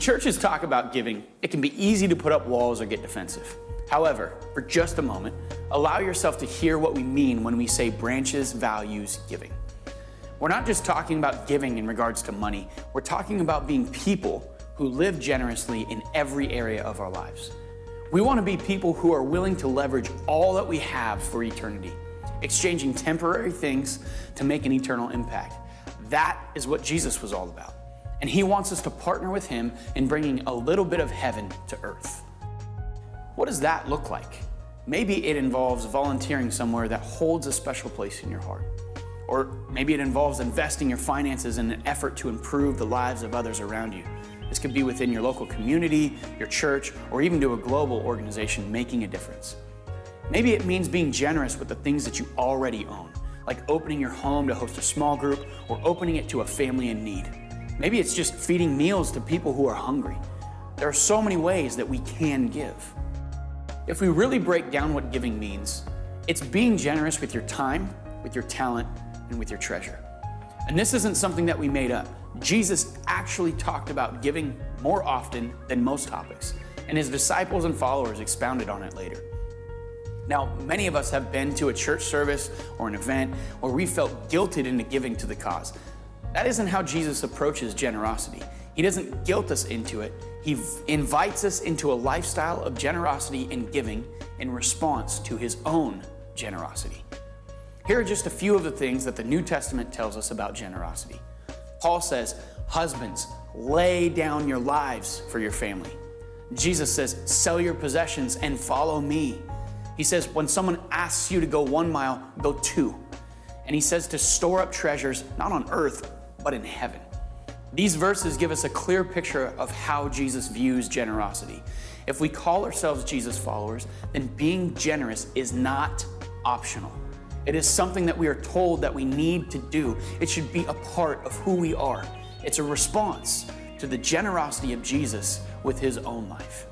churches talk about giving, it can be easy to put up walls or get defensive. However, for just a moment, allow yourself to hear what we mean when we say Branches values giving. We're not just talking about giving in regards to money, we're talking about being people who live generously in every area of our lives. We want to be people who are willing to leverage all that we have for eternity, exchanging temporary things to make an eternal impact. That is what Jesus was all about. And he wants us to partner with him in bringing a little bit of heaven to earth. What does that look like? Maybe it involves volunteering somewhere that holds a special place in your heart. Or maybe it involves investing your finances in an effort to improve the lives of others around you. This could be within your local community, your church, or even to a global organization making a difference. Maybe it means being generous with the things that you already own, like opening your home to host a small group or opening it to a family in need. Maybe it's just feeding meals to people who are hungry. There are so many ways that we can give. If we really break down what giving means, it's being generous with your time, with your talent, and with your treasure. And this isn't something that we made up. Jesus actually talked about giving more often than most topics, and his disciples and followers expounded on it later. Now, many of us have been to a church service or an event where we felt guilted into giving to the cause. That isn't how Jesus approaches generosity. He doesn't guilt us into it. He invites us into a lifestyle of generosity and giving in response to his own generosity. Here are just a few of the things that the New Testament tells us about generosity. Paul says, husbands, lay down your lives for your family. Jesus says, sell your possessions and follow me. He says, when someone asks you to go 1 mile, go 2. And he says to store up treasures, not on earth, but in heaven. These verses give us a clear picture of how Jesus views generosity. If we call ourselves Jesus followers, then being generous is not optional. It is something that we are told that we need to do. It should be a part of who we are. It's a response to the generosity of Jesus with his own life.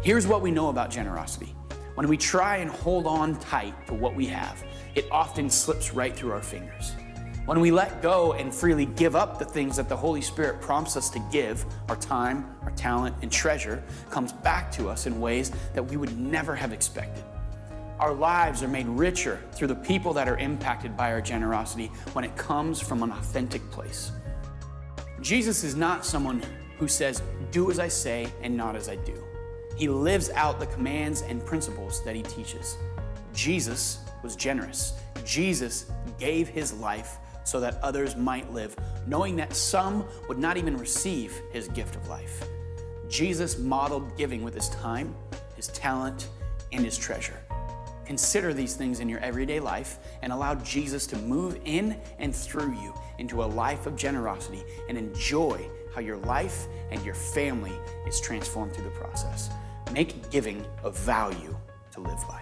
Here's what we know about generosity. When we try and hold on tight to what we have, it often slips right through our fingers. When we let go and freely give up the things that the Holy Spirit prompts us to give, our time, our talent, and treasure comes back to us in ways that we would never have expected. Our lives are made richer through the people that are impacted by our generosity when it comes from an authentic place. Jesus is not someone who says, do as I say and not as I do. He lives out the commands and principles that he teaches. Jesus was generous. Jesus gave his life so that others might live, knowing that some would not even receive his gift of life. Jesus modeled giving with his time, his talent, and his treasure. Consider these things in your everyday life and allow Jesus to move in and through you into a life of generosity and enjoy how your life and your family is transformed through the process. Make giving a value to live by.